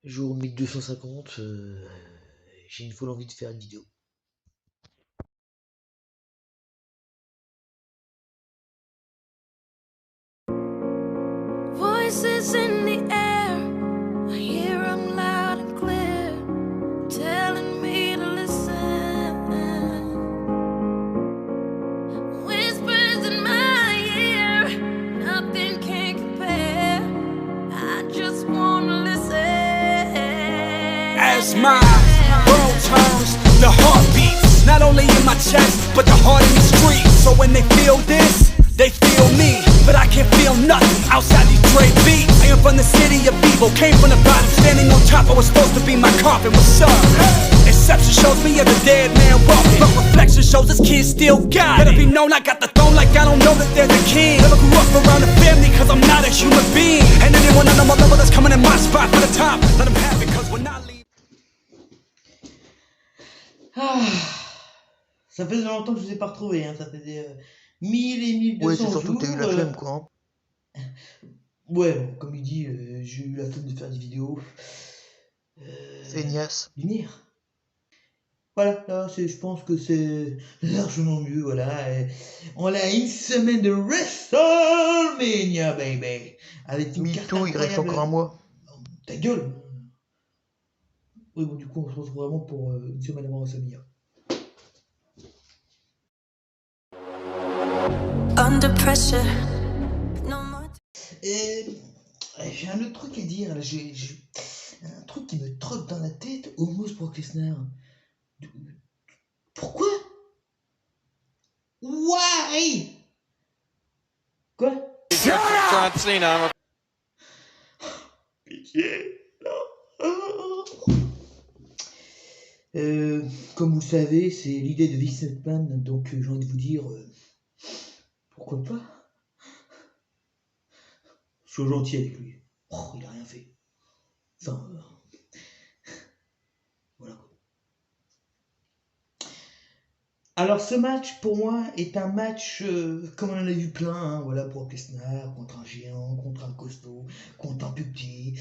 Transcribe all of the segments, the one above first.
Jour 1250, j'ai une folle envie de faire une vidéo. Voices in the air, I hear them loud and clear, telling me to listen. Whispers in my ear, nothing can compare. I just wanna listen. As my world turns, the heart beats not only in my chest, but the heart in the streets. So when they feel this, they feel me, but I can't feel nothing outside these Dre beats. I am from the city of evil, came from the bottom, standing on top. I was supposed to be my coffin. What's up? Exception shows me as a dead man walking, but reflection shows this kid still got it. Let it be known I got the throne like I don't know that there's a king. Never grew up around a family cause I'm not a human being. And anyone on my level that's coming in my spot for the top, let them have it cause we're not leaving. Ça faisait longtemps que je vous ai pas retrouvé, hein. Ça faisait 1000 et 1200 jours. Ouais, c'est surtout que t'as eu la flemme, quoi. Ouais, bon, comme il dit, j'ai eu la flemme de faire des vidéos. Feignasse. Lumière. Voilà, là, je pense que c'est largement mieux, voilà. Et on a une semaine de WrestleMania, baby. Avec une carte Mytho, il reste incroyable. encore un mois. Ta gueule. Oui, bon, du coup, on se retrouve vraiment pour une semaine avant WrestleMania. Under pressure, no more. Et j'ai un autre truc à dire, là, j'ai un truc qui me trotte dans la tête, Omos Brock Lesnar. Pourquoi? Why? Quoi? John Cena. Pitié, non. Comme vous le savez, c'est l'idée de Vince McMahon, donc j'ai envie de vous dire, pourquoi pas? Je suis gentil avec lui. Oh, il a rien fait. Enfin, voilà. Alors ce match pour moi est un match comme on en a vu plein, hein, voilà, pour Brock Lesnar, contre un géant, contre un costaud, contre un plus petit.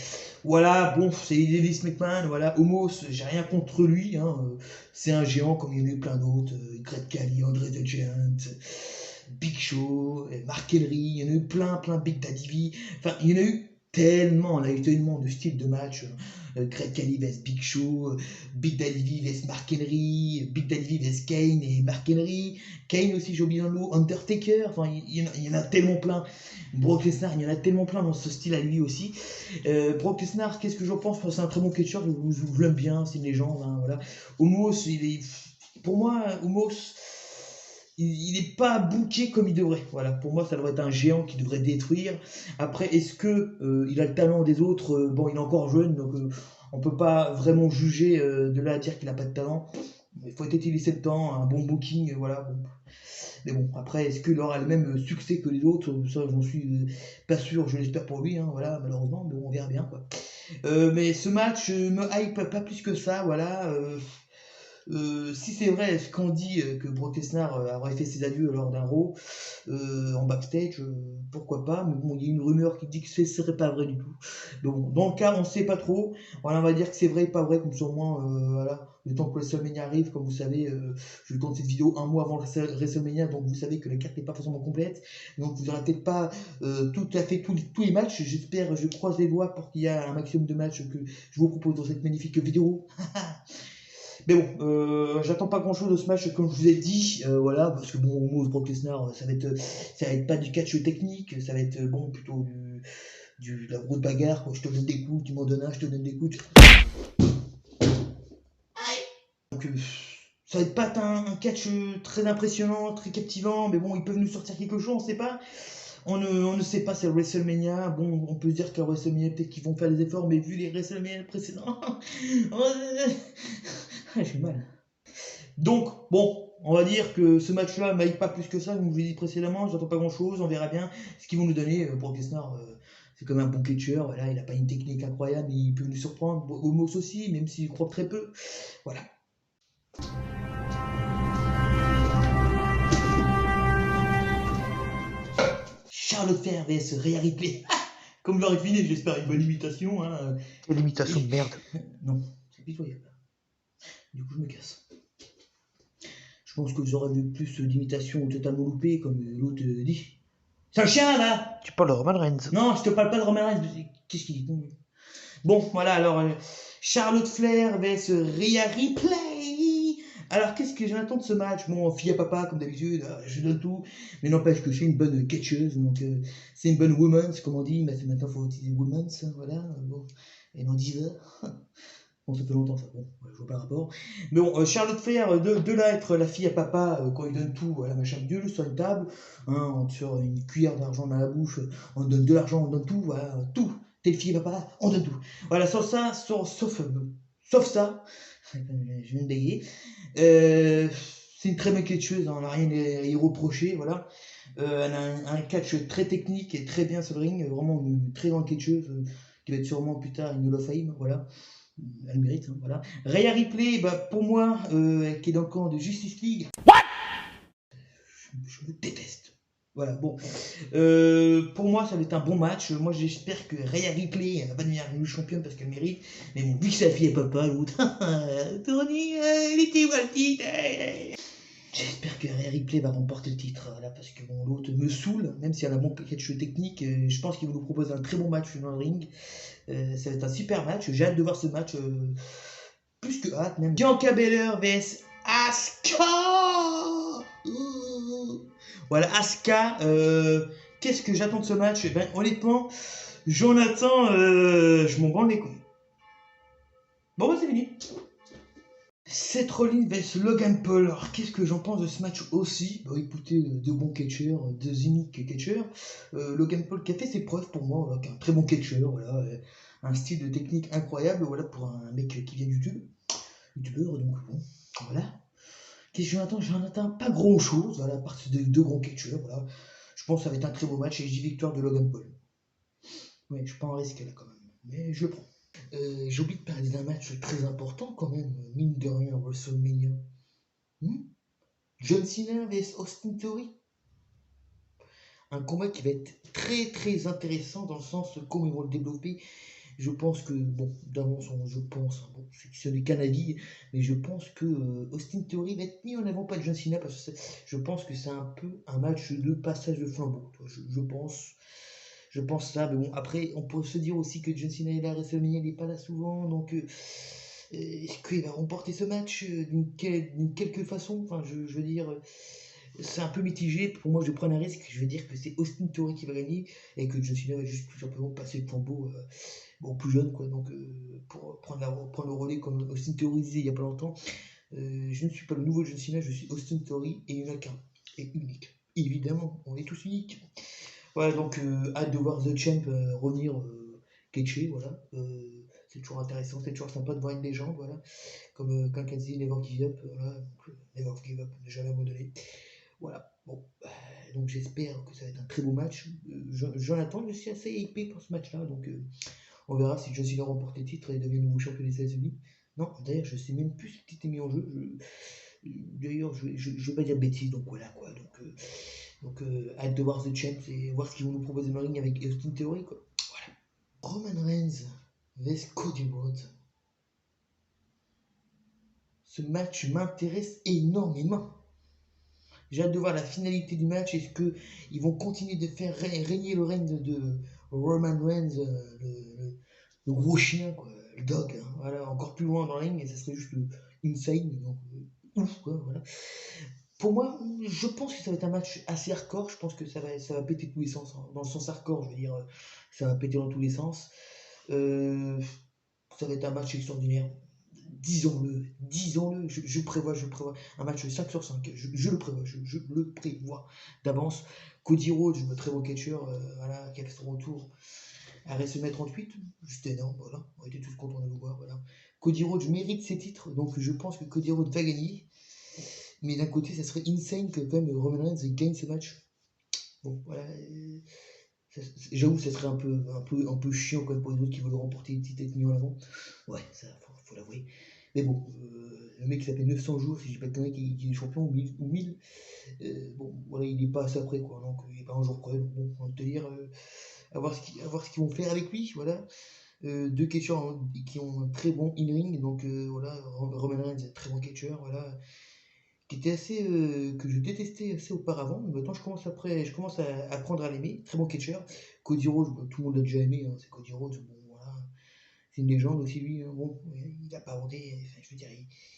Voilà, bon, c'est l'idée de Vince McMahon, voilà, Omos, j'ai rien contre lui, hein, c'est un géant comme il y en a eu plein d'autres, Great Khali, André the Giant, Big Show, Mark Henry, il y en a eu plein, Big Daddy V, enfin il y en a eu tellement, on a eu tellement de styles de match. Great Khali vs Big Show, Big Daddy V vs Mark Henry, Big Daddy V vs Kane et Mark Henry, Kane aussi, j'ai oublié un lot, Undertaker, enfin il y en a tellement plein. Brock Lesnar, il y en a tellement plein dans ce style à lui aussi. Brock Lesnar, qu'est-ce que j'en pense? C'est un très bon catcheur, je l'aime bien, c'est une légende, hein, voilà. Omos, pour moi, Omos, il n'est pas booké comme il devrait. Voilà, pour moi, ça devrait être un géant qui devrait détruire. Après, est-ce que il a le talent des autres? Bon, il est encore jeune, donc on peut pas vraiment juger de là à dire qu'il n'a pas de talent. Il faut utiliser le temps, un bon booking, voilà. Bon. Mais bon, après, est-ce qu'il aura le même succès que les autres? Ça, j'en suis pas sûr. Je l'espère pour lui, hein, voilà, malheureusement, mais on verra bien, quoi. Mais ce match me hype pas plus que ça, voilà. Si c'est vrai ce qu'on dit que Brock Lesnar aurait fait ses adieux lors d'un Raw en backstage, pourquoi pas, mais bon, il y a une rumeur qui dit que ce serait pas vrai du tout. Donc dans le cas, on sait pas trop. Voilà, on va dire que c'est vrai et pas vrai, comme sur moi, voilà, le temps que WrestleMania arrive, comme vous savez, je tourne cette vidéo un mois avant WrestleMania, donc vous savez que la carte n'est pas forcément complète, donc vous n'aurez peut-être pas tout à fait tous les matchs. J'espère, je croise les doigts pour qu'il y ait un maximum de matchs que je vous propose dans cette magnifique vidéo. Mais bon, j'attends pas grand chose de ce match comme je vous ai dit, voilà, parce que bon, Omos Brock Lesnar, ça va être pas du catch technique, ça va être bon plutôt de la grosse bagarre, quoi. Je te donne des coups, tu m'en donnes un, je te donne des coups. Donc ça va être pas un catch très impressionnant, très captivant, mais bon, ils peuvent nous sortir quelque chose, on sait pas. On ne sait pas, c'est WrestleMania. Bon, on peut se dire qu'à WrestleMania, peut-être qu'ils vont faire des efforts, mais vu les WrestleMania précédents, j'ai mal. Donc, bon, on va dire que ce match-là m'aille pas plus que ça, comme je vous l'ai dit précédemment, j'attends pas grand-chose, on verra bien ce qu'ils vont nous donner. Brock Lesnar, c'est comme un bon catcheur, voilà, il a pas une technique incroyable, mais il peut nous surprendre. Omos aussi, même s'il croit très peu. Voilà. Charlotte Flair vs Rhea Ripley. Comme j'aurais fini, j'espère une bonne imitation. Hein. Quelle imitation de merde. Non, c'est pitoyable. Du coup, je me casse. Je pense que j'aurais vu plus d'imitations totalement loupées, comme l'autre dit. C'est un chien, là! Tu parles de Roman Reigns. Non, je te parle pas de Roman Reigns. Qu'est-ce qu'il dit? Bon, voilà, alors, Charlotte Flair vs Rhea Ripley. Alors, qu'est-ce que j'attends de ce match? Bon, fille à papa, comme d'habitude, je donne tout. Mais n'empêche que c'est une bonne catcheuse, donc c'est une bonne woman's, comme on dit. Mais maintenant, il faut utiliser woman's, voilà. Bon. Et non diva. Bon, ça fait longtemps ça, bon, je vois pas le rapport. Mais bon, Charlotte Flair, de là être la fille à papa, quand il donne tout, voilà, machin, Dieu, sur une table, hein, on tire une cuillère d'argent dans la bouche, on donne de l'argent, on donne tout, voilà, tout. T'es le fille à papa, on donne tout. Voilà, sauf ça, sauf ça, je viens de bégayer. C'est une très bonne catcheuse, on n'a rien à y reprocher, voilà. Elle a un catch très technique et très bien sur le ring, vraiment une très grande catcheuse, qui va être sûrement plus tard une Hall of Fame, voilà. Elle mérite, hein, voilà. Rhea Ripley, bah, pour moi, qui est dans le camp de Justice League. What? Je me déteste. Voilà, bon. Pour moi, ça va être un bon match. Moi, j'espère que Rhea Ripley va devenir une championne parce qu'elle mérite. Mais bon, vu que c'est la fille et papa, l'autre. Tony, il était où le titre? J'espère que Rhea Ripley va remporter le titre, voilà, parce que bon, l'autre me saoule, même si elle a un bon catch technique. Je pense qu'il va nous proposer un très bon match dans le ring. Ça va être un super match. J'ai hâte de voir ce match. Plus que hâte, même. Bianca Belair vs Asuka. Voilà, Asuka. Qu'est-ce que j'attends de ce match? Eh ben, honnêtement, j'en attends. Je m'en branle les couilles. Bon, bah, c'est fini. Seth Rollins vs Logan Paul. Alors, qu'est-ce que j'en pense de ce match aussi? Bah, écoutez, deux bons catcheurs, deux uniques catcheurs. Logan Paul qui a fait ses preuves pour moi, voilà, qui est un très bon catcheur, voilà, un style de technique incroyable, voilà, pour un mec qui vient du youtubeur, donc bon, voilà. Qu'est-ce que j'en attends pas grand chose, voilà, à part de deux grands catcheurs, voilà. Je pense que ça va être un très beau match et j'ai victoire de Logan Paul. Ouais, je prends un risque là quand même, mais je le prends. J'ai oublié de parler d'un match très important quand même, mine de rien, WrestleMania. John Cena vs Austin Theory. Un combat qui va être très très intéressant dans le sens comment ils vont le développer. Je pense que, bon, d'avance, je pense, hein, bon, c'est des cannabis, mais je pense que Austin Theory va être mis en avant pas de John Cena parce que je pense que c'est un peu un match de passage de flambeau. Je pense ça, mais bon, après, on peut se dire aussi que John Cena est là à WrestleMania, il n'est pas là souvent, donc est-ce qu'il va remporter ce match d'une quelque façon? Enfin, je veux dire, c'est un peu mitigé. Pour moi, je prends un risque, je vais dire que c'est Austin Theory qui va gagner et que John Cena va juste tout simplement passer le flambeau, bon, plus jeune, quoi, donc pour prendre le relais comme Austin Theory disait il n'y a pas longtemps. Je ne suis pas le nouveau John Cena, je suis Austin Theory et il n'y en a qu'un, et unique. Évidemment, on est tous uniques. Voilà, donc hâte de voir The Champ revenir catcher, voilà. C'est toujours intéressant, c'est toujours sympa de voir une légende, voilà. Comme quelqu'un dit, Never Give Up, voilà. Donc, Never Give Up, ne jamais abandonner. Voilà, bon, donc j'espère que ça va être un très beau match. J'en attends, je suis assez hypé pour ce match-là, donc on verra si John Cena remporte le titre et devient nouveau champion des États-Unis. Non, d'ailleurs, je sais même plus ce qui était mis en jeu. D'ailleurs, je vais pas dire bêtises, donc voilà quoi. Donc, hâte de voir The Champ et voir ce qu'ils vont nous proposer dans le ring avec Austin Theory, quoi. Voilà. Roman Reigns vs Cody Rhodes. Ce match m'intéresse énormément. J'ai hâte de voir la finalité du match. Est-ce qu'ils vont continuer de faire régner le règne de Roman Reigns, le gros chien, quoi, le dog, hein, voilà, encore plus loin dans le ring, et ça serait juste insane, donc ouf, quoi, voilà. Pour moi, je pense que ça va être un match assez hardcore. Je pense que ça va péter tous les sens, hein. Dans le sens hardcore, je veux dire, ça va péter dans tous les sens. Ça va être un match extraordinaire. Disons-le, je prévois un match 5 sur 5, je le prévois d'avance. Cody Rhodes, très beau catcheur, voilà, qui a fait son retour à WrestleMania 38, juste énorme, voilà, on était tous contents de le voir, voilà. Cody Rhodes mérite ses titres, donc je pense que Cody Rhodes va gagner, mais d'un côté, ça serait insane que quand même Roman Reigns gagne ce match. Bon, voilà, j'avoue, ça serait un peu chiant quand même pour les autres qui veulent remporter les titres mis en avant. Ouais, ça, faut l'avouer. Mais bon, le mec qui s'appelle 900 jours, si j'ai pas de conneries, qui est champion, ou 1000, bon, voilà, il est pas assez après, quoi, donc il est pas un jour près, bon, on va te dire, à voir ce qu'ils vont faire avec lui, voilà. Deux catcheurs qui ont un très bon in-ring, donc voilà, Roman Reigns, très bon catcher, voilà, qui était assez, que je détestais assez auparavant, mais maintenant je commence à apprendre à l'aimer, très bon catcher. Cody Rhodes, bah, tout le monde l'a déjà aimé, hein, c'est Cody Rhodes, bon voilà, c'est une légende aussi lui, hein, bon, il a pas inventé, enfin, je veux dire,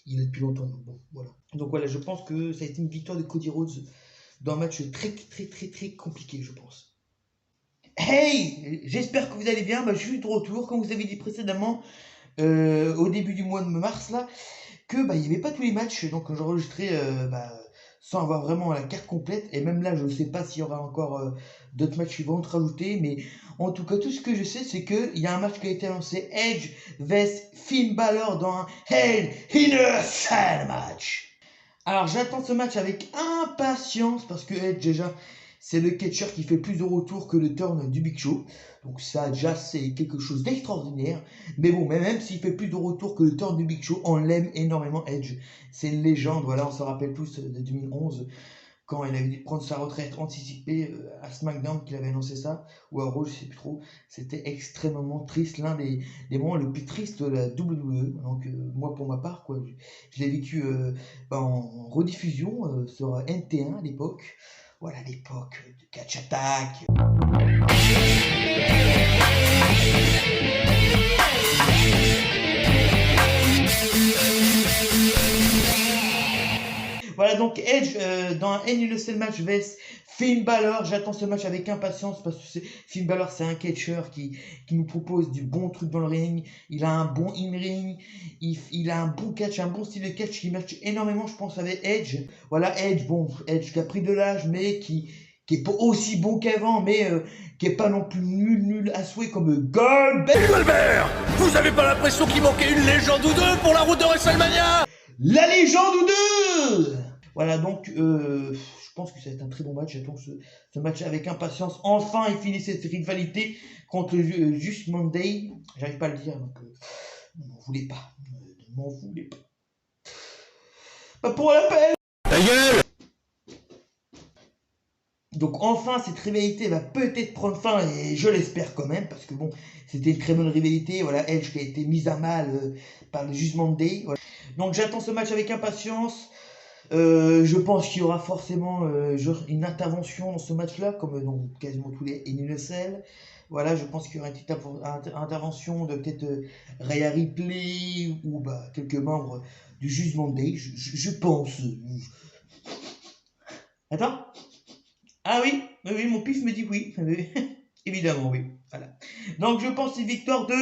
il est depuis longtemps, donc bon, voilà. Donc voilà, je pense que ça a été une victoire de Cody Rhodes dans un match très très très très compliqué, je pense. Hey, j'espère que vous allez bien. Bah, je suis de retour, comme vous avez dit précédemment, au début du mois de mars là, que bah il y avait pas tous les matchs, donc j'enregistrais sans avoir vraiment la carte complète. Et même là, je ne sais pas s'il y aura encore d'autres matchs qui vont être rajoutés, mais en tout cas, tout ce que je sais, c'est que il y a un match qui a été annoncé, Edge vs Finn Balor dans un Hell in a Cell match. Alors j'attends ce match avec impatience parce que Edge déjà, c'est le catcher qui fait plus de retours que le turn du Big Show. Donc ça déjà c'est quelque chose d'extraordinaire. Mais bon, même s'il fait plus de retours que le turn du Big Show, on l'aime énormément Edge. C'est une légende, voilà, on se rappelle tous de 2011 quand il avait dû prendre sa retraite anticipée à SmackDown qu'il avait annoncé ça, ou à Raw, je sais plus trop. C'était extrêmement triste, l'un des moments le plus tristes de la WWE. Donc moi pour ma part, quoi, je l'ai vécu en rediffusion sur NT1 à l'époque. Voilà l'époque de Catch Attack. Voilà donc Edge dans un Hell in a Cell match vs Finn Balor. J'attends ce match avec impatience parce que Finn Balor c'est un catcher qui nous propose du bon truc dans le ring. Il a un bon in-ring, il a un bon catch, un bon style de catch qui match énormément je pense avec Edge. Voilà Edge, bon Edge qui a pris de l'âge mais qui est pas aussi bon qu'avant mais qui est pas non plus nul à souhait comme Goldberg. Albert, vous avez pas l'impression qu'il manquait une légende ou deux pour la route de WrestleMania? La légende ou deux. Voilà donc je pense que ça va être un très bon match. J'attends ce match avec impatience. Enfin il finit cette rivalité contre Just Monday. J'arrive pas à le dire donc ne m'en voulez pas. Ne m'en voulez pas. Pas pour la peine. Ta gueule! Donc enfin cette rivalité va peut-être prendre fin et je l'espère quand même parce que bon c'était une très bonne rivalité, voilà Edge qui a été mise à mal par le Judgment Day. Voilà. Donc j'attends ce match avec impatience. Je pense qu'il y aura forcément une intervention dans ce match-là comme dans quasiment tous les Hell in a Cell. Voilà, je pense qu'il y aura une petite intervention de peut-être Rhea Ripley ou quelques membres du Judgment Day. Je pense. Attends. Ah oui, mon pif me dit oui. Évidemment, oui. Voilà. Donc, je pense une victoire de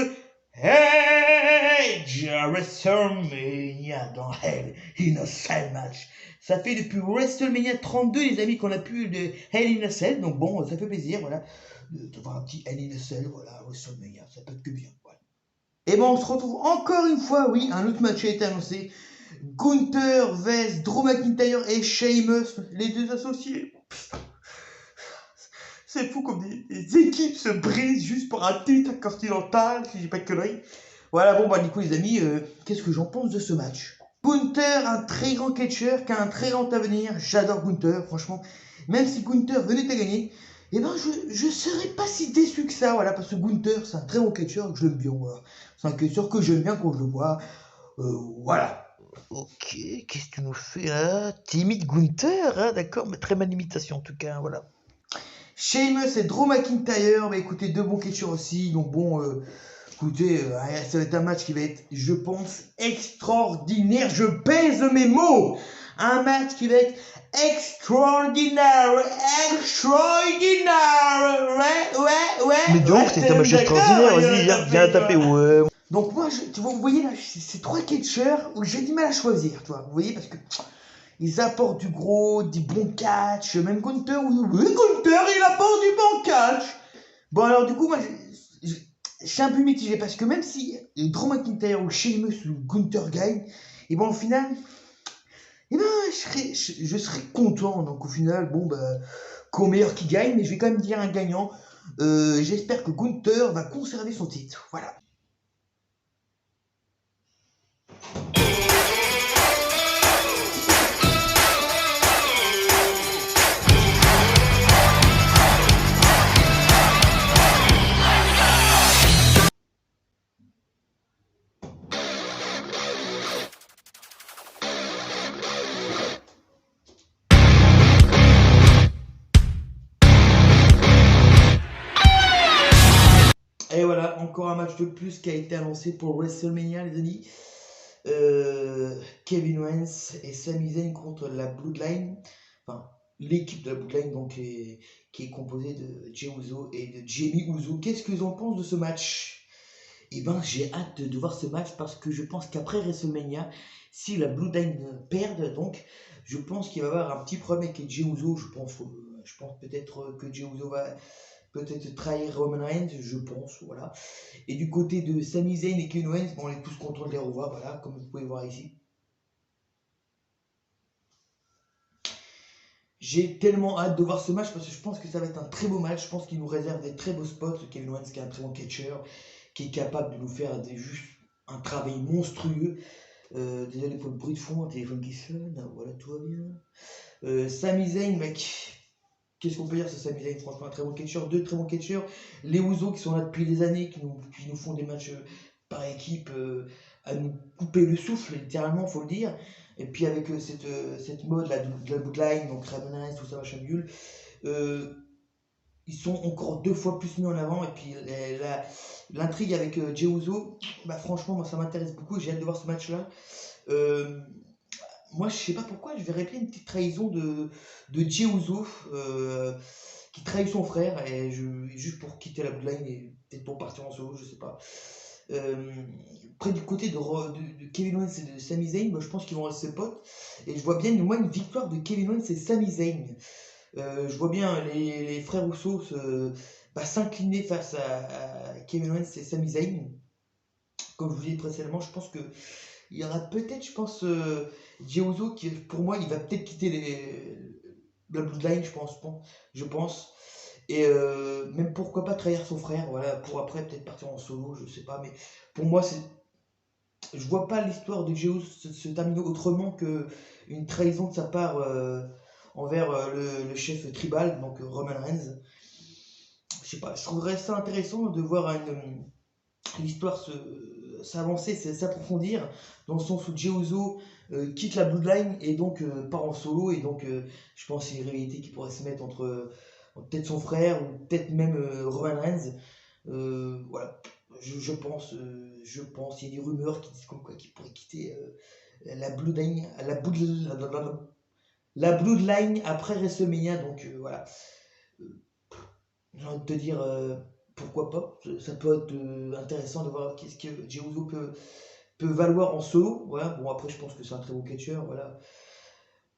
Edge à WrestleMania dans Hell in a Cell match. Ça fait depuis WrestleMania 32, les amis, qu'on a pu de Hell in a Cell. Donc, bon, ça fait plaisir, voilà, de voir un petit Hell in a Cell, voilà, WrestleMania. Ça peut être que bien, voilà. Et bon, on se retrouve encore une fois, oui, un autre match a été annoncé. Gunther vs Drew McIntyre et Sheamus, les deux associés. C'est fou comme des équipes se brisent juste pour un titre continental, si j'ai pas de conneries. Voilà, bon, du coup, les amis, qu'est-ce que j'en pense de ce match? Gunther, un très grand catcher, qui a un très grand avenir. J'adore Gunther, franchement. Même si Gunther venait à gagner, eh ben, je serais pas si déçu que ça, voilà, parce que Gunther, c'est un très bon catcher, que je l'aime bien, voilà. C'est un catcher que j'aime bien quand je le vois. Voilà. Ok, qu'est-ce que tu nous fais là? Timide Gunther, hein, d'accord, mais très bonne imitation en tout cas, voilà. Sheamus et Drew McIntyre, écoutez, deux bons catchers aussi, donc bon, écoutez, ça va être un match qui va être, je pense, extraordinaire, je pèse mes mots, un match qui va être extraordinaire, ouais. Mais donc, c'est un match extraordinaire, vas-y, viens taper, ouais. Donc moi, tu vois, vous voyez là, ces trois catchers où j'ai du mal à choisir, tu vois, vous voyez, parce que ils apportent du gros, du bon catch, même Gunther, oui, Gunther, il apporte du bon catch. Bon alors du coup, moi, je suis un peu mitigé, parce que même si Drew McIntyre ou Sheamus ou Gunther gagnent, et bon au final, et ben je serais content, donc au final, bon qu'au meilleur qui gagne, mais je vais quand même dire un gagnant. J'espère que Gunther va conserver son titre, voilà. encore un match de plus qui a été annoncé pour WrestleMania, les amis. Kevin Owens et Sami Zayn contre la Bloodline. Enfin, l'équipe de la Bloodline, donc, qui est composée de Jey Uso et de Jimmy Uso. Qu'est-ce que j'en pense de ce match? Eh ben, j'ai hâte de voir ce match parce que je pense qu'après WrestleMania, si la Bloodline perd, donc, je pense qu'il va y avoir un petit problème avec Jey Uso. Je pense peut-être que Jey Uso va peut-être trahir Roman Reigns, je pense, voilà. Et du côté de Sami Zayn et Kevin Owens, bon, on est tous contents de les revoir, voilà, comme vous pouvez voir ici. J'ai tellement hâte de voir ce match parce que je pense que ça va être un très beau match. Je pense qu'il nous réserve des très beaux spots. Kevin Owens qui est un très bon catcheur, qui est capable de nous faire juste un travail monstrueux. Désolé pour le bruit de fond, un téléphone qui sonne, voilà, tout va bien. Sami Zayn, mec, qu'est-ce qu'on peut dire sur Sami Zayn? Franchement, un très bon catcheur, deux très bons catcheurs. Les Usos qui sont là depuis des années, qui nous font des matchs par équipe à nous couper le souffle, littéralement, faut le dire. Et puis avec cette mode là, de la Bloodline, donc Roman Reigns, tout ça, machin nul, ils sont encore deux fois plus mis en avant. Et puis l'intrigue avec Jey Uso, bah, franchement, moi ça m'intéresse beaucoup. J'ai hâte de voir ce match-là. Moi, je sais pas pourquoi, je verrais bien une petite trahison de Jey Uso qui trahit son frère et juste pour quitter la Bloodline et peut-être pour partir en solo, je sais pas. Près du côté de Kevin Owens et de Sami Zayn, bah, je pense qu'ils vont rester potes. Et je vois bien moi une victoire de Kevin Owens et Sami Zayn. Je vois bien les frères Usos s'incliner face à Kevin Owens et Sami Zayn. Comme je vous l'ai dit précédemment, je pense que il y aura peut-être, Jey Uso qui, pour moi, il va peut-être quitter la Bloodline, je pense. Et même pourquoi pas trahir son frère, voilà, pour après peut-être partir en solo, je sais pas. Mais pour moi, je vois pas l'histoire de Jey Uso se terminer autrement que une trahison de sa part envers le chef tribal, donc Roman Reigns. Je sais pas, je trouverais ça intéressant de voir l'histoire s'avancer, s'approfondir, dans le sens où Jey Uso quitte la Bloodline et donc part en solo. Et donc, je pense qu'il y a une rivalité qui pourrait se mettre entre peut-être son frère ou peut-être même Roman Reigns. Voilà, je pense, il y a des rumeurs qui disent comme quoi qu'il pourrait quitter la Bloodline, la Bloodline après WrestleMania. Donc voilà, j'ai envie de te dire pourquoi pas. Ça peut être intéressant de voir qu'est-ce que Jey Uso peut valoir en solo. Voilà, bon après je pense que c'est un très bon catcheur, voilà.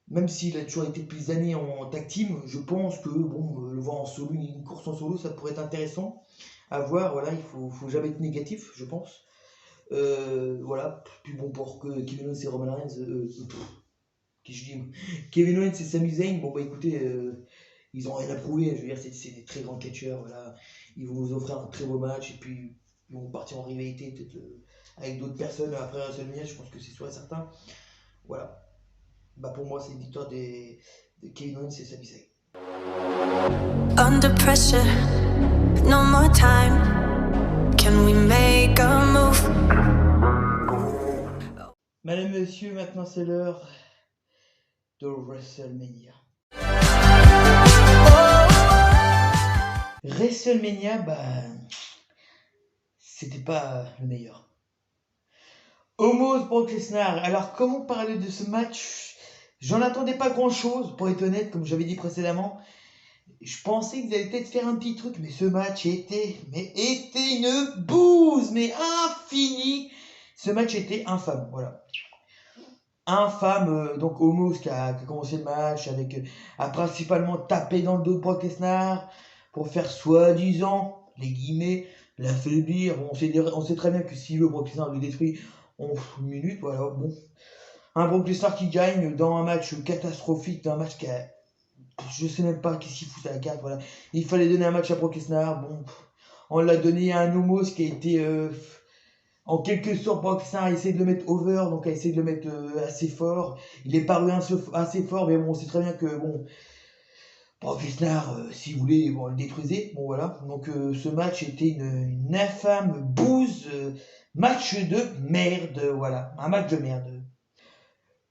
Même s'il a toujours été depuis des années en tag team, je pense que le voir en solo, une course en solo, ça pourrait être intéressant à voir. Voilà, il faut jamais être négatif, je pense. Voilà, puis bon, pour que Kevin Owens et Roman Reigns, Kevin Owens et Sami Zayn, bon bah écoutez, ils ont rien à prouver. Je veux dire, c'est des très grands catcheurs. Voilà, ils vont nous offrir un très beau match et puis ils vont partir en rivalité peut-être avec d'autres personnes après WrestleMania. Je pense que c'est sûr et certain. Voilà. Bah pour moi, c'est une victoire de Kevin Owens et Sami Zayn. Under pressure, no more time. Can we make a move? Madame, monsieur, maintenant c'est l'heure de WrestleMania. WrestleMania, c'était pas le meilleur. Omos Brock Lesnar. Alors, comment parler de ce match? J'en attendais pas grand chose, pour être honnête, comme j'avais dit précédemment. Je pensais qu'ils allaient peut-être faire un petit truc, mais ce match était une bouse, mais infinie. Ce match était infâme, voilà. Infâme, donc Omos qui a commencé le match a principalement tapé dans le dos de Brock Lesnar pour faire soi-disant, les guillemets, l'affaiblir. On sait très bien que si le Brock Lesnar le détruit en une minute, voilà, bon. Un Brock Lesnar qui gagne dans un match catastrophique, dans un match qui a... Je sais même pas qu'est-ce qu'il fout à la carte, voilà. Il fallait donner un match à Brock Lesnar, bon. On l'a donné à un Omos qui a été... en quelque sorte, Brock Lesnar a essayé de le mettre over, donc a essayé de le mettre assez fort. Il est paru assez fort, mais bon, on sait très bien que, bon... Brock Lesnar, si vous voulez, bon, le détruisait, bon voilà. Donc ce match était une infâme bouse, match de merde, voilà. Un match de merde.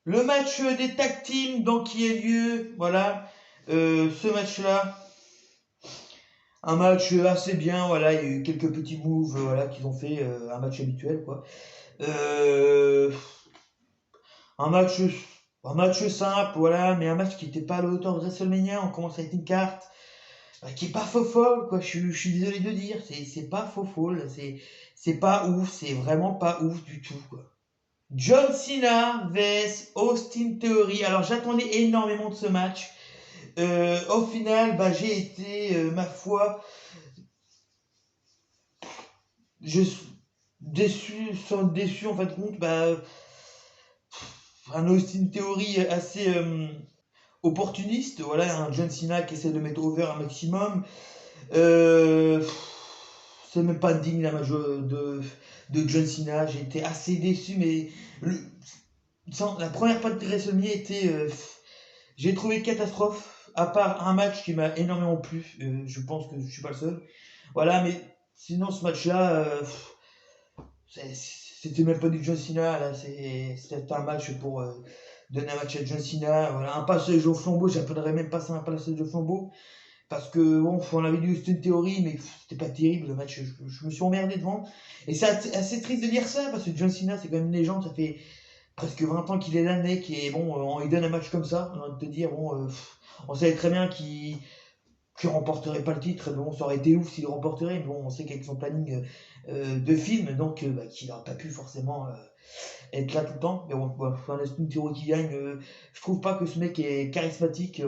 Le match des tag teams donc qui a lieu, voilà, ce match-là. Un match assez bien, voilà, il y a eu quelques petits moves, voilà, qu'ils ont fait, un match habituel, quoi. Euh, un match, un match simple, voilà, mais un match qui n'était pas à la hauteur de WrestleMania. On commence avec une carte qui est pas faux folle, quoi. Je suis désolé de dire, c'est pas faux folle, c'est pas ouf, c'est vraiment pas ouf du tout, quoi. John Cena vs Austin Theory. Alors j'attendais énormément de ce match. Au final, bah, j'ai été, ma foi, je suis déçu en fait compte. Bah, un Austin Theory assez opportuniste. Voilà, un John Cena qui essaie de mettre over un maximum. Euh, c'est même pas digne la match de John Cena. J'ai été assez déçu, mais la première partie de WrestleMania était, j'ai trouvé catastrophe. À part un match qui m'a énormément plu, je pense que je suis pas le seul. Voilà, mais sinon ce match-là, c'était même pas du John Cena. Là, c'était un match pour donner un match à John Cena. Voilà, un passage au flambeau. J'appellerais même pas ça un passage au flambeau. Parce que, bon, on avait dit Austin Theory, mais c'était pas terrible le match. Je me suis emmerdé devant. Et c'est assez triste de dire ça, parce que John Cena, c'est quand même une légende. Ça fait presque 20 ans qu'il est là, mec. Et bon, on lui donne un match comme ça. On a envie de te dire, bon, on savait très bien qu'il remporterait pas le titre. Bon, ça aurait été ouf s'il remporterait, mais bon, on sait qu'avec son planning de film, donc bah, qu'il n'aurait pas pu forcément être là tout le temps. Mais bon, un Austin Theory qui gagne, je trouve pas que ce mec est charismatique.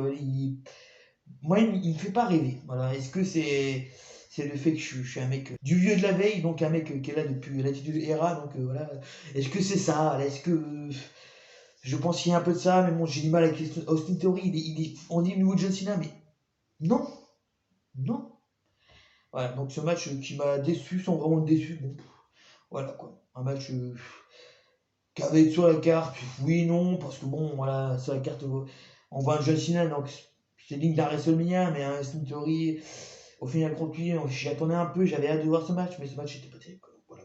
Moi, il me fait pas rêver. Voilà. Est-ce que c'est le fait que je suis un mec du vieux de la veille, donc un mec qui est là depuis l'attitude ERA, donc voilà. Est-ce que c'est ça? Est-ce que je pense qu'il y a un peu de ça, mais bon, j'ai du mal avec Austin Theory. On dit le nouveau John Cena, mais non, non. Voilà, donc ce match qui m'a déçu, sans vraiment déçu. Bon, voilà quoi. Un match qui avait été sur la carte, oui, non, parce que bon, voilà, sur la carte, on voit un John Cena, donc c'est digne d'un WrestleMania, mais un Austin Theory, au final, contre lui, j'y attendais un peu, j'avais hâte de voir ce match, mais ce match était pas terrible. Voilà.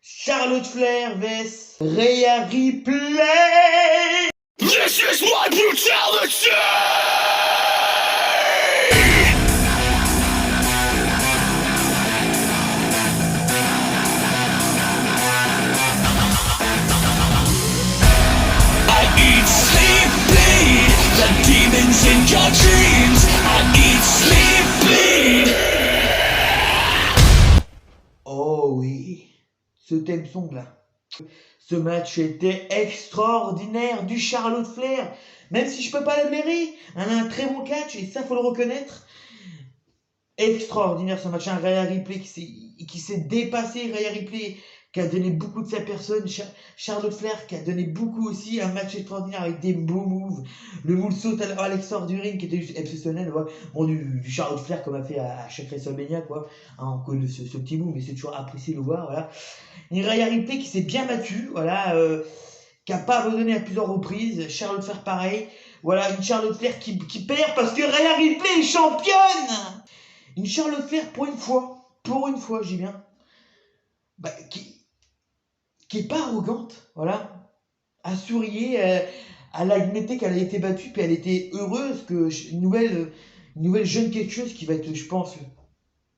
Charlotte Flair vs Rhea Ripley. This is my brutality! I eat, sleep, bleed the demons in your dreams. I eat, sleep, bleed. Oh oui, ce thème song là. Ce match était extraordinaire du Charlotte Flair. Même si je peux pas l'admirer, elle a un très bon catch et ça faut le reconnaître. Extraordinaire ce match. Un Rhea Ripley qui s'est dépassé. Rhea Ripley qui a donné beaucoup de sa personne. Charlotte Flair qui a donné beaucoup aussi. Un match extraordinaire avec des beaux moves. Le moonsault à l'extérieur du ring qui était juste exceptionnel. Ouais. Bon, du Charlotte Flair comme a fait à chaque WrestleMania, quoi. Hein, on connaît ce petit move, mais c'est toujours apprécié de le voir. Voilà. Une Rhea Ripley qui s'est bien battue. Voilà. Qui n'a pas abandonné à plusieurs reprises. Charlotte Flair pareil. Voilà, une Charlotte Flair qui perd parce que Rhea Ripley est championne. Une Charlotte Flair pour une fois, j'y viens, bah, qui est pas arrogante, voilà, à sourire, elle a admetté qu'elle a été battue, puis elle était heureuse que une nouvelle jeune quelque chose qui va être, je pense,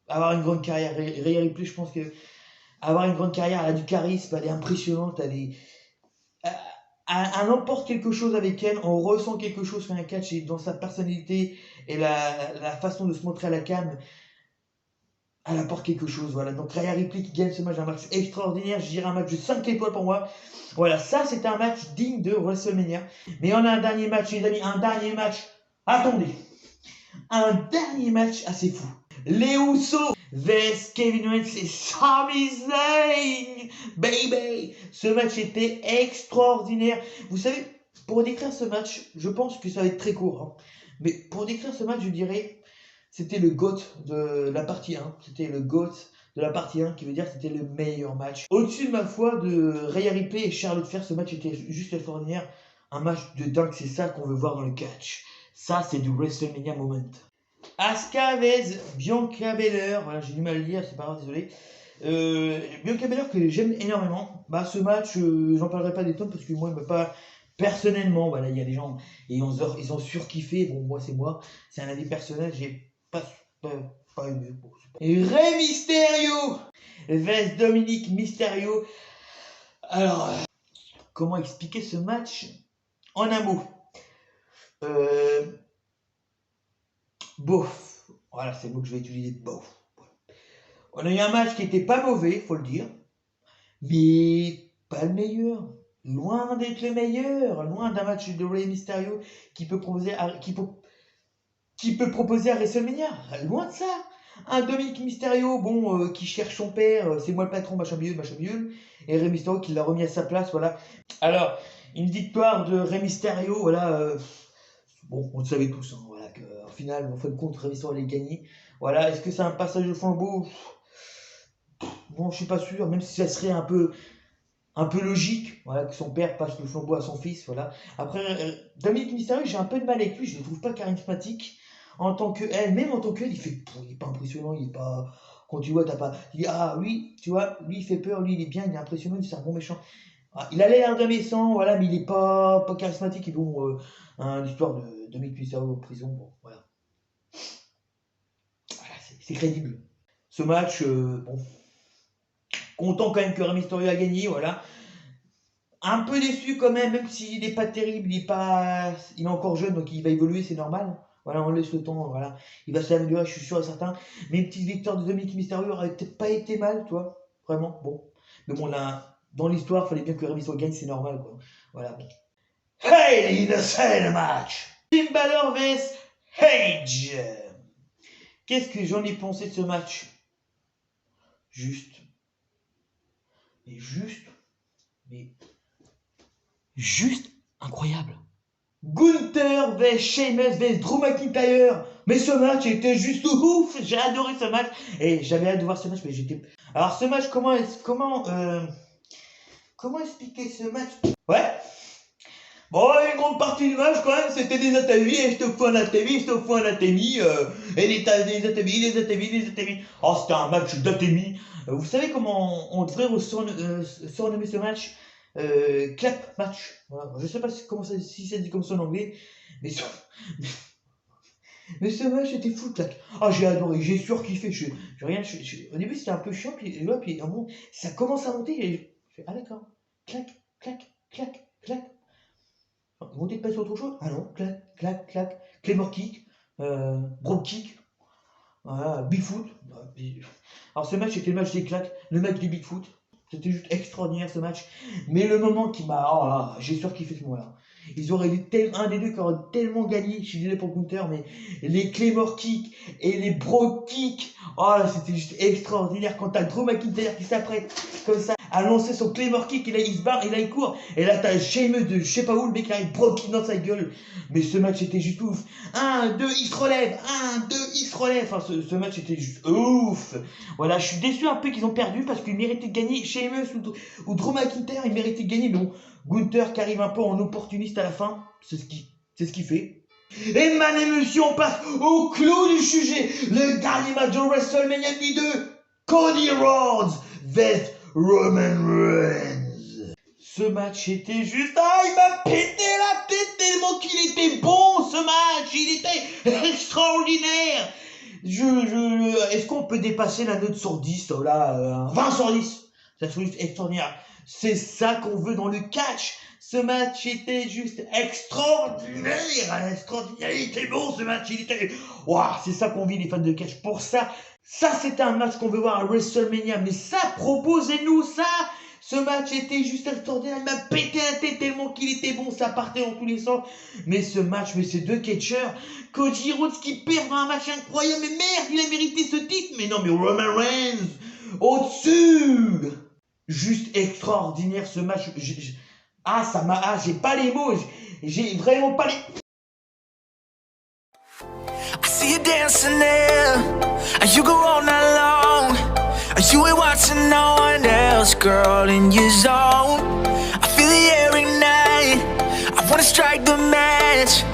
avoir une grande carrière. Rhea Ripley, je pense que avoir une grande carrière, elle a du charisme, elle est impressionnante, elle emporte quelque chose avec elle, on ressent quelque chose quand un catch et dans sa personnalité et la façon de se montrer à la cam, elle apporte quelque chose. Voilà. Donc Rhea Ripley qui gagne ce match, un match extraordinaire, je dirais un match de 5 étoiles pour moi. Voilà, ça c'était un match digne de WrestleMania. Mais on a un dernier match, les amis, attendez, un dernier match assez fou. Les Usos vs Kevin Owens et Sami Zayn, baby. Ce match était extraordinaire. Vous savez, pour décrire ce match, je pense que ça va être très court. Hein. Mais pour décrire ce match, je dirais, c'était le GOAT de la partie 1. C'était le GOAT de la partie 1, qui veut dire que c'était le meilleur match. Au-dessus de ma foi de Rhea Ripley et Charlotte Flair, ce match était juste extraordinaire. Un match de dingue, c'est ça qu'on veut voir dans le catch. Ça, c'est du WrestleMania moment. Asuka vs Bianca Belair. Voilà, j'ai du mal à le dire, c'est pas grave, désolé. Bianca Belair que j'aime énormément. Bah, ce match, j'en parlerai pas des tonnes parce que moi, il me pas personnellement. Voilà, il y a des gens et ils ont surkiffé. Bon, moi, c'est un avis personnel. J'ai pas pas aimé. Bon, et Rey Mysterio vs Dominique Mysterio. Alors, comment expliquer ce match en un mot? Bof. Voilà, c'est le mot que je vais utiliser. Bof. On a eu un match qui était pas mauvais, faut le dire, mais pas le meilleur. Loin d'être le meilleur, loin d'un match de Rey Mysterio qui peut proposer à WrestleMania. Loin de ça. Un Dominique Mysterio, bon, qui cherche son père, c'est moi le patron, machin bidule, et Rey Mysterio qui l'a remis à sa place, voilà. Alors, une victoire de Rey Mysterio, voilà, bon, on le savait tous, hein, voilà, qu'au final, en fin de compte, Rey Mysterio allait gagner. Voilà, est-ce que c'est un passage de flambeau? Bon, je suis pas sûr, même si ça serait un peu logique, voilà, que son père passe le flambeau à son fils, voilà. Après, Dominique Mysterio, j'ai un peu de mal avec lui, je ne le trouve pas charismatique. En tant que elle, même en tant que elle, il est pas impressionnant, il est pas. Quand tu vois, t'as pas. Lui, tu vois, lui il fait peur, lui il est bien, il est impressionnant, c'est un bon méchant. Il a l'air d'un méchant, voilà, mais il est pas charismatique. Et bon, l'histoire de Dominique Mysterio en prison, bon, voilà. Voilà, c'est crédible. Ce match, bon. Content quand même que Rey Mysterio a gagné, voilà. Un peu déçu quand même s'il n'est pas terrible, il est encore jeune, donc il va évoluer, c'est normal. Voilà, on laisse le temps, voilà. Il va s'améliorer, je suis sûr et certain. Mais une petite victoire de Dominique Mysterio aurait peut-être pas été mal, tu vois. Vraiment, bon. Mais bon, là, dans l'histoire, il fallait bien que Rey Mysterio gagne, c'est normal, quoi. Voilà, bon. Hey, il a fait le match! Finn Balor vs Edge. Qu'est-ce que j'en ai pensé de ce match? Juste incroyable. Gunther vs Sheamus vs Drew McIntyre. Mais ce match était juste ouf. J'ai adoré ce match. Et j'avais hâte de voir ce match, mais j'étais. Alors ce match, comment expliquer ce match? Ouais. Bon, une grande partie du match, quand même, c'était des atamis, et je te fous un atami, et les atamis. Oh, c'était un match d'atami. Vous savez comment on devrait surnommer ce match? Clap match. Voilà. Je sais pas si ça dit comme ça en anglais, mais ce match était full clac. Ah, j'ai adoré, j'ai surkiffé. Au début, c'était un peu chiant, puis bon, ça commence à monter, et je fais, ah d'accord, clac, clac, clac, clac. Ils vont peut-être passer sur autre chose? Ah non, clac, clac, clac, Claymore kick, Brogue kick, voilà, Bigfoot. Alors ce match, c'était le match des claques, le match du Bigfoot. C'était juste extraordinaire ce match. Mais le moment qui m'a... Oh là, j'ai surkiffé ce moment-là. Ils auraient un des deux qui aurait tellement gagné, je suis désolé pour Gunther, mais les Claymore kick et les Brogue kick, oh là, c'était juste extraordinaire. Quand t'as Drew McIntyre qui s'apprête comme ça à lancer son Claymore kick, et là il se barre, et là il court, et là t'as Sheamus de je sais pas où, le mec qui arrive Brogue kick dans sa gueule. Mais ce match était juste ouf. 1, 2, il se relève, 1, 2, il se relève. Enfin, ce match était juste ouf. Voilà, je suis déçu un peu qu'ils ont perdu parce qu'ils méritaient de gagner. Sheamus ou Drew McIntyre, ils méritaient de gagner, mais bon. Gunther qui arrive un peu en opportuniste à la fin, c'est ce qu'il fait. Et man émotion, on passe au clou du sujet. Le dernier match de WrestleMania 2, Cody Rhodes vs Roman Reigns. Ce match était juste... Ah, il m'a pété la tête tellement qu'il était bon ce match. Il était extraordinaire. Est-ce qu'on peut dépasser la note sur 10 là, 20 sur 10? Ça serait juste extraordinaire. C'est ça qu'on veut dans le catch. Ce match était juste extraordinaire. Il était bon ce match. Waouh, c'est ça qu'on vit les fans de catch. Pour ça c'était un match qu'on veut voir à WrestleMania. Mais ça, proposez-nous ça. Ce match était juste extraordinaire. Il m'a pété la tête tellement qu'il était bon. Ça partait dans tous les sens. Mais ce match, ces deux catcheurs, Cody Rhodes qui perd dans un match incroyable. Mais merde, il a mérité ce titre. Mais non, mais Roman Reigns au-dessus. Juste extraordinaire ce match. J'ai pas les mots. J'ai vraiment pas les... I see you dancing there. You go all night long. You ain't watching no one else, girl, in your zone. I feel it every night. I wanna strike the match.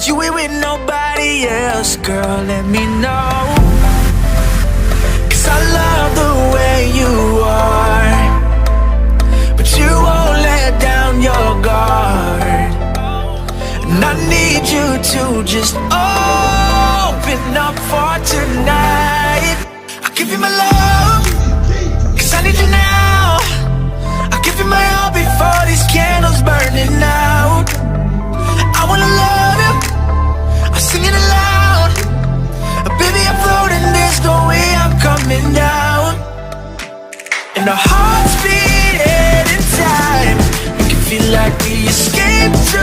You ain't with nobody else, girl, let me know. 'Cause I love the way you are. You won't let down your guard. And I need you to just open up for tonight. I'll give you my love, 'cause I need you now. I'll give you my all before these candles burning out. I wanna love you, I'm singing aloud. Baby, I'm floating, there's no way I'm coming down. And our hearts beating in time, make it feel like we escaped to